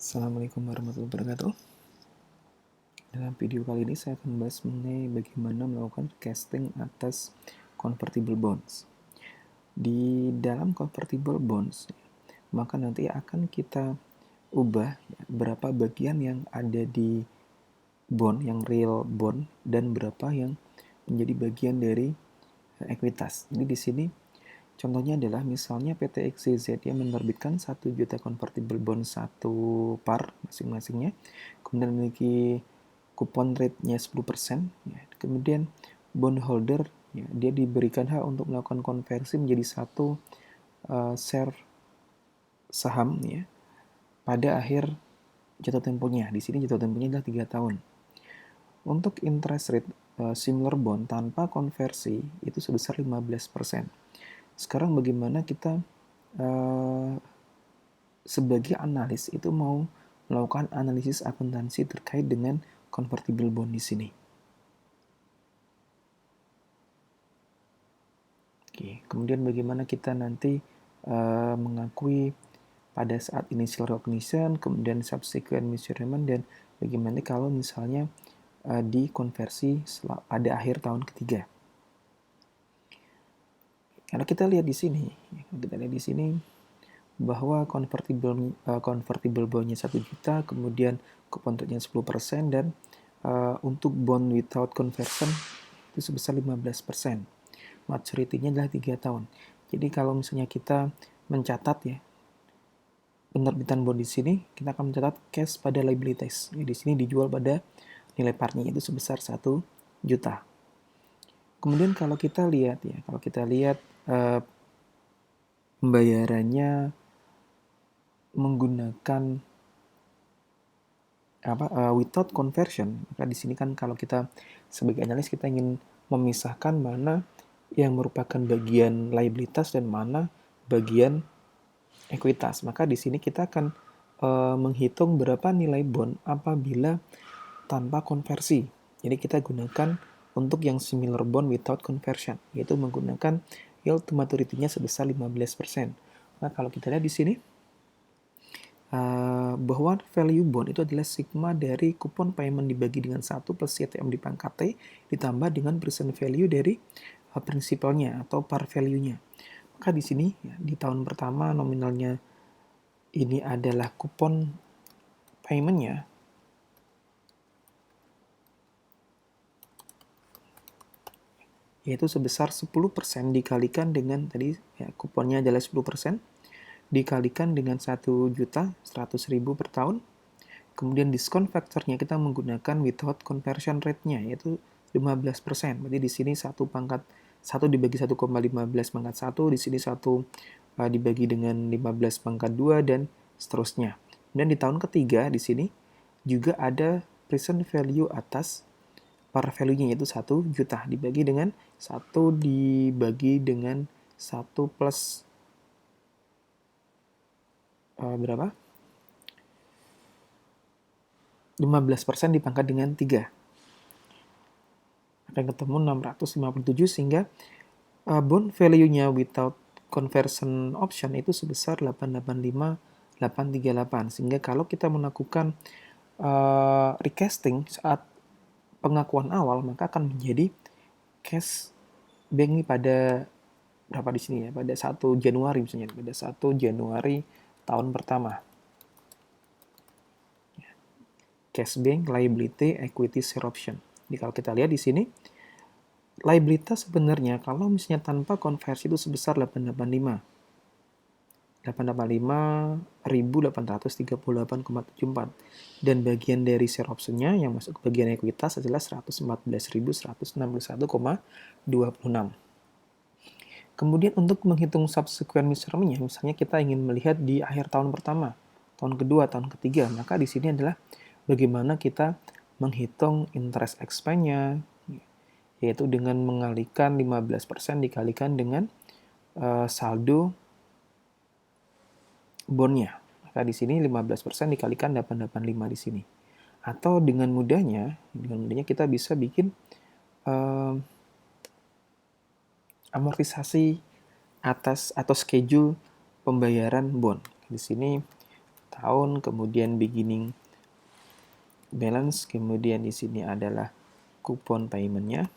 Assalamualaikum warahmatullahi wabarakatuh. Dalam video kali ini saya akan membahas mengenai bagaimana melakukan casting atas convertible bonds. Di dalam convertible bonds, maka nanti akan kita ubah berapa bagian yang ada di bond, yang real bond, dan berapa yang menjadi bagian dari ekuitas. Jadi di sini contohnya adalah misalnya PT XYZ yang menerbitkan 1 juta convertible bond 1 par masing-masingnya, kemudian memiliki kupon rate-nya 10%, ya. Kemudian bondholder ya, dia diberikan hak untuk melakukan konversi menjadi satu share saham ya pada akhir jatuh temponya. Di sini jatuh temponya adalah 3 tahun. Untuk interest rate similar bond tanpa konversi itu sebesar 15%. Sekarang bagaimana kita sebagai analis itu mau melakukan analisis akuntansi terkait dengan convertible bond di sini. Oke, kemudian bagaimana kita nanti mengakui pada saat initial recognition, kemudian subsequent measurement, dan bagaimana kalau misalnya dikonversi pada akhir tahun ketiga. Kalau kita lihat di sini, bahwa convertible bondnya 1 juta, kemudian kupon rate-nya 10%, dan untuk bond without conversion itu sebesar 15%. Maturity-nya adalah 3 tahun. Jadi kalau misalnya kita mencatat ya penerbitan bond di sini, kita akan mencatat cash pada liabilities. Ya, di sini dijual pada nilai parnya itu sebesar 1 juta. Kemudian kalau kita lihat pembayarannya menggunakan without conversion, maka di sini kan kalau kita sebagai analis kita ingin memisahkan mana yang merupakan bagian liabilitas dan mana bagian ekuitas. Maka di sini kita akan menghitung berapa nilai bond apabila tanpa konversi. Jadi kita gunakan untuk yang similar bond without conversion, yaitu menggunakan yield to maturity-nya sebesar 15%. Nah, kalau kita lihat di sini bahwa value bond itu adalah sigma dari kupon payment dibagi dengan 1 plus CTM di pangkat T ditambah dengan present value dari prinsipalnya atau par value-nya. Maka di sini ya, di tahun pertama nominalnya ini adalah kupon payment-nya yaitu sebesar 10% dikalikan dengan tadi ya, kuponnya adalah 10% dikalikan dengan 1.100.000 per tahun. Kemudian diskon faktornya kita menggunakan without conversion rate-nya yaitu 15%. Berarti di sini 1 dibagi 1,15 pangkat 1, di sini 1 dibagi dengan 15 pangkat 2 dan seterusnya. Dan di tahun ketiga di sini juga ada present value atas par value-nya yaitu 1 juta dibagi dengan 1 dibagi dengan 1 plus berapa? 15% dipangkat dengan 3. Akan ketemu 657 sehingga bond value-nya without conversion option itu sebesar 885.838. Sehingga kalau kita melakukan recasting saat pengakuan awal maka akan menjadi cash bank ini pada berapa di sini ya? Pada 1 Januari misalnya, pada 1 Januari tahun pertama. Cash bank, liability, equity, share option. Jadi kalau kita lihat di sini, liabilitas sebenarnya kalau misalnya tanpa konversi itu sebesar 885.838,74 dan bagian dari share option-nya yang masuk ke bagian ekuitas adalah 114.161,26. Kemudian untuk menghitung subsequent measurement-nya, misalnya kita ingin melihat di akhir tahun pertama, tahun kedua, tahun ketiga, maka di sini adalah bagaimana kita menghitung interest expense-nya, yaitu dengan mengalihkan 15% dikalikan dengan saldo bond-nya. Maka di sini 15% dikalikan 885 di sini. Atau dengan mudahnya kita bisa bikin amortisasi atas atau schedule pembayaran bond. Di sini tahun, kemudian beginning balance, kemudian di sini adalah kupon payment-nya,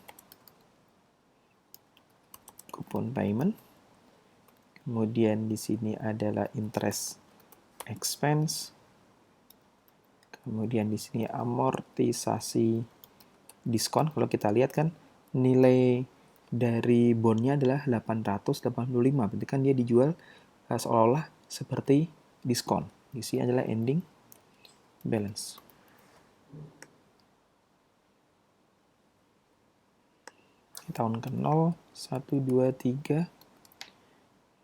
kupon payment, kemudian di sini adalah interest expense, kemudian di sini amortisasi diskon. Kalau kita lihat kan nilai dari bondnya adalah 885, berarti kan dia dijual seolah-olah seperti diskon. Di sini adalah ending balance. Tahun ke 0, 1, 2, 3.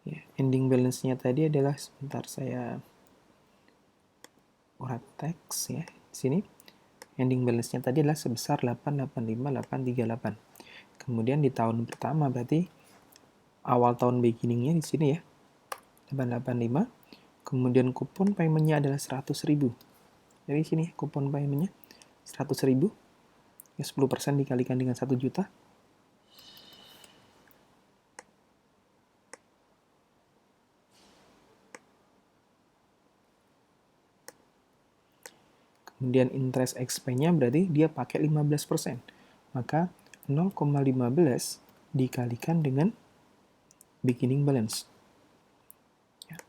Ya, ending balance-nya tadi adalah, sebentar saya urat teks ya. Di sini ending balance-nya tadi adalah sebesar 885.838. Kemudian di tahun pertama berarti awal tahun beginning-nya di sini ya. 885. Kemudian kupon payment-nya adalah 100.000. Jadi sini kupon payment-nya 100.000. Ya 10% dikalikan dengan 1 juta. Kemudian interest expense-nya berarti dia pakai 15%. Maka 0,15 dikalikan dengan beginning balance. Ya.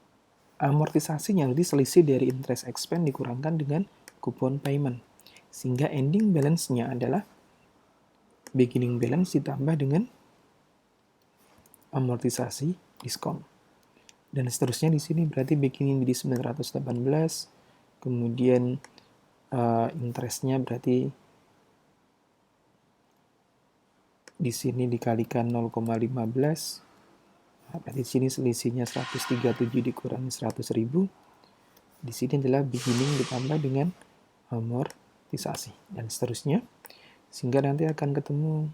Amortisasinya jadi selisih dari interest expense dikurangkan dengan kupon payment. Sehingga ending balance-nya adalah beginning balance ditambah dengan amortisasi diskon. Dan seterusnya di sini berarti beginning jadi 918, kemudian interest-nya berarti di sini dikalikan 0,15. Nah, berarti di sini selisihnya 137 dikurangi 100.000. Di sini adalah beginning ditambah dengan amortisasi dan seterusnya. Sehingga nanti akan ketemu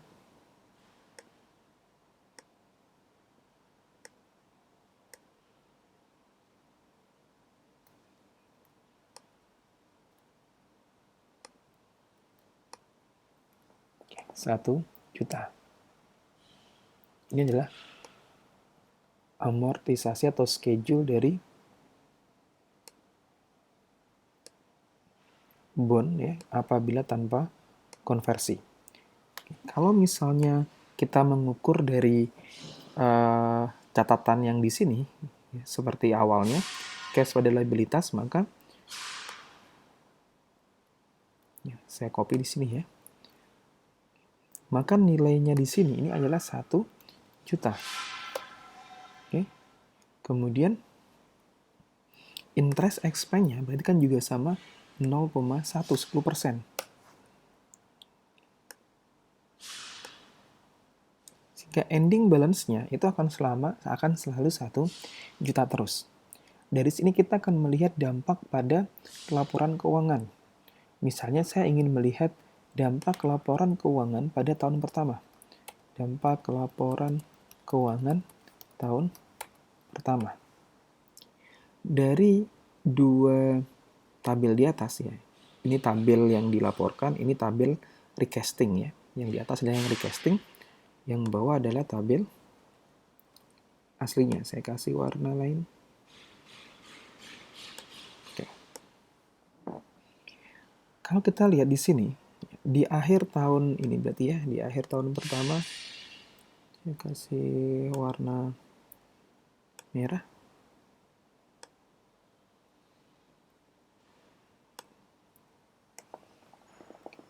Rp1.000.000. Ini adalah amortisasi atau schedule dari bond ya, apabila tanpa konversi. Kalau misalnya kita mengukur dari catatan yang di sini, ya, seperti awalnya cash pada liabilitas, maka ya, saya copy di sini ya. Maka nilainya di sini ini adalah 1 juta. Oke. Kemudian interest expense-nya berarti kan juga sama 0,110%. Sehingga ending balance-nya itu akan selalu 1 juta terus. Dari sini kita akan melihat dampak pada laporan keuangan. Misalnya saya ingin melihat dampak laporan keuangan pada tahun pertama. Dampak laporan keuangan tahun pertama. Dari dua tabel di atas ya. Ini tabel yang dilaporkan, ini tabel recasting ya. Yang di atas adalah yang recasting, yang bawah adalah tabel aslinya. Saya kasih warna lain. Oke. Kalau kita lihat di sini, di akhir tahun ini berarti ya, di akhir tahun pertama, saya kasih warna merah.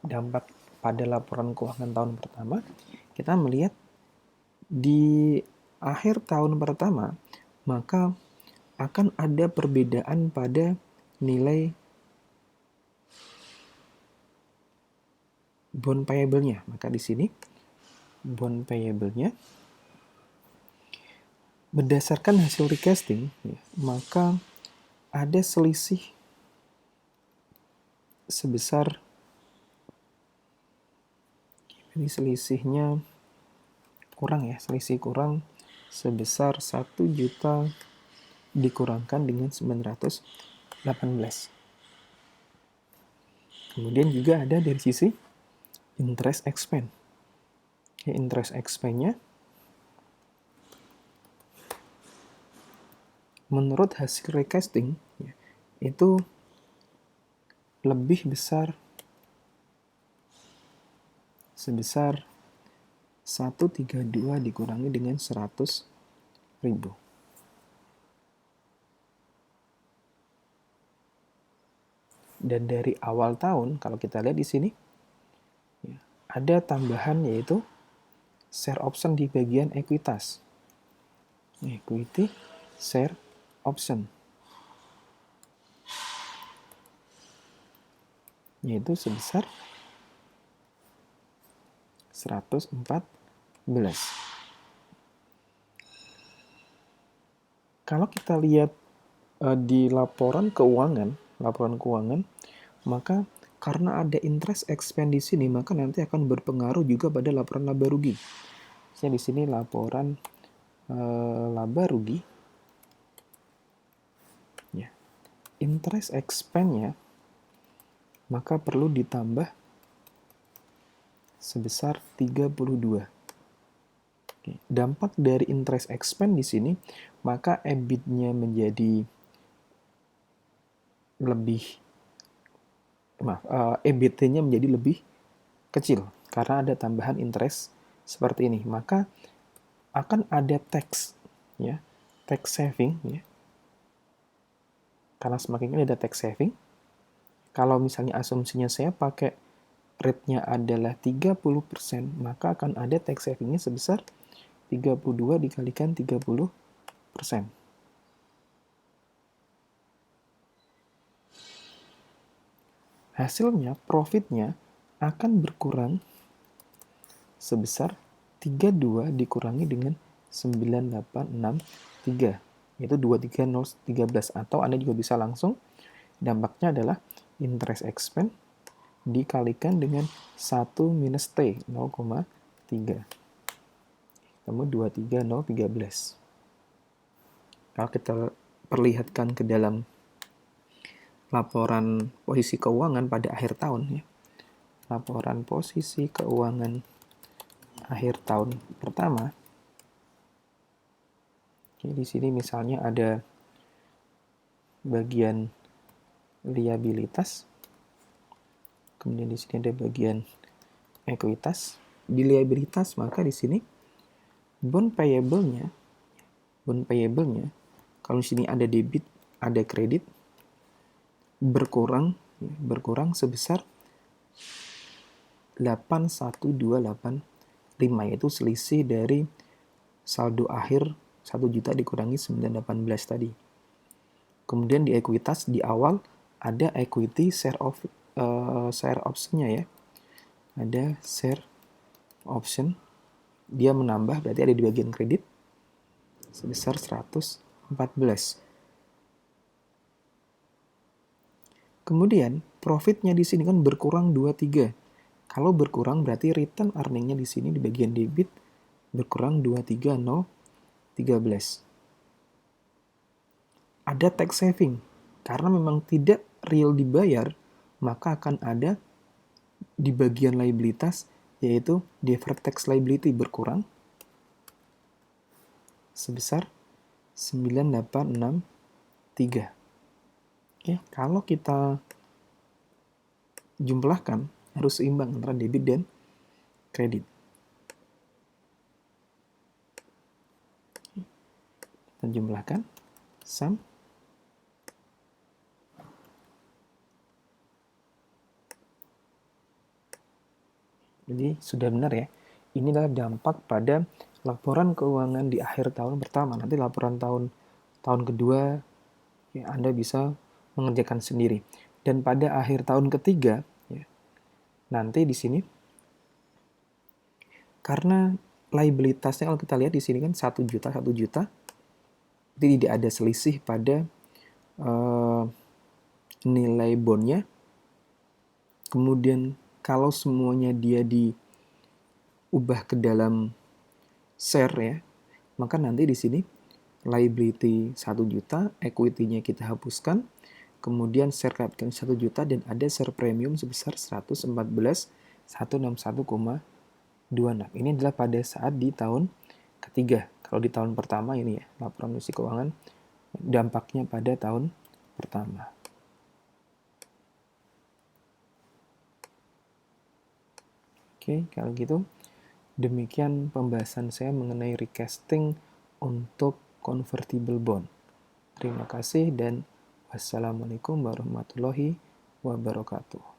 Dampak pada laporan keuangan tahun pertama, kita melihat di akhir tahun pertama, maka akan ada perbedaan pada nilai bond payable-nya. Maka di sini bond payable-nya berdasarkan hasil recasting, ya, maka ada selisih sebesar, ini selisihnya kurang ya, selisih kurang sebesar 1 juta dikurangkan dengan 918. Kemudian juga ada dari sisi interest expense. Ya, interest expense-nya menurut hasil recasting, ya, itu lebih besar sebesar 132 dikurangi dengan 100.000. Dan dari awal tahun, kalau kita lihat di sini, ada tambahan yaitu share option di bagian ekuitas. Equity share option. Yaitu sebesar 114. Kalau kita lihat di laporan keuangan, maka karena ada interest expense di sini, maka nanti akan berpengaruh juga pada laporan laba rugi. Misalnya di sini laporan laba rugi, ya, interest expense-nya maka perlu ditambah sebesar 32. Oke. Dampak dari interest expense di sini, maka EBIT-nya menjadi lebih, EBT-nya menjadi lebih kecil karena ada tambahan interest seperti ini. Maka akan ada tax, ya, tax saving, ya. Karena semakin ini ada tax saving. Kalau misalnya asumsinya saya pakai rate-nya adalah 30%, maka akan ada tax saving-nya sebesar 32 dikalikan 30%. Hasilnya, profitnya akan berkurang sebesar 32 dikurangi dengan 9863, yaitu 23013. Atau Anda juga bisa langsung, dampaknya adalah interest expense dikalikan dengan 1 minus T, 0,3. Ketemu 23013. Kalau kita perlihatkan ke dalam laporan posisi keuangan pada akhir tahun, ya. Laporan posisi keuangan akhir tahun pertama. Oke, di sini misalnya ada bagian liabilitas. Kemudian di sini ada bagian ekuitas. Di liabilitas maka di sini bond payable-nya kalau di sini ada debit, ada kredit, berkurang sebesar 81285, yaitu selisih dari saldo akhir 1 juta dikurangi 918 tadi. Kemudian di ekuitas di awal ada equity share option-nya, ya. Ada share option, dia menambah, berarti ada di bagian kredit sebesar 114. Kemudian profitnya di sini kan berkurang 23. Kalau berkurang berarti return earning-nya di sini di bagian debit berkurang 23013. Ada tax saving. Karena memang tidak real dibayar, maka akan ada di bagian liabilitas yaitu deferred tax liability berkurang sebesar 9863. Oke, kalau kita jumlahkan harus seimbang antara debit dan kredit. Kita jumlahkan sum. Jadi sudah benar, ya. Ini adalah dampak pada laporan keuangan di akhir tahun pertama. Nanti laporan tahun kedua, ya, Anda bisa mengerjakan sendiri. Dan pada akhir tahun ketiga, ya, nanti di sini karena liabilitasnya kalau kita lihat di sini kan 1 juta, jadi tidak ada selisih pada nilai bondnya. Kemudian kalau semuanya dia diubah ke dalam share, ya, maka nanti di sini liability 1 juta, equity-nya kita hapuskan, kemudian share capital 1 juta, dan ada share premium sebesar 114.161,26. Ini adalah pada saat di tahun ketiga. Kalau di tahun pertama ini, ya, laporan posisi keuangan dampaknya pada tahun pertama. Oke, kalau gitu demikian pembahasan saya mengenai recasting untuk convertible bond. Terima kasih dan wassalamualaikum warahmatullahi wabarakatuh.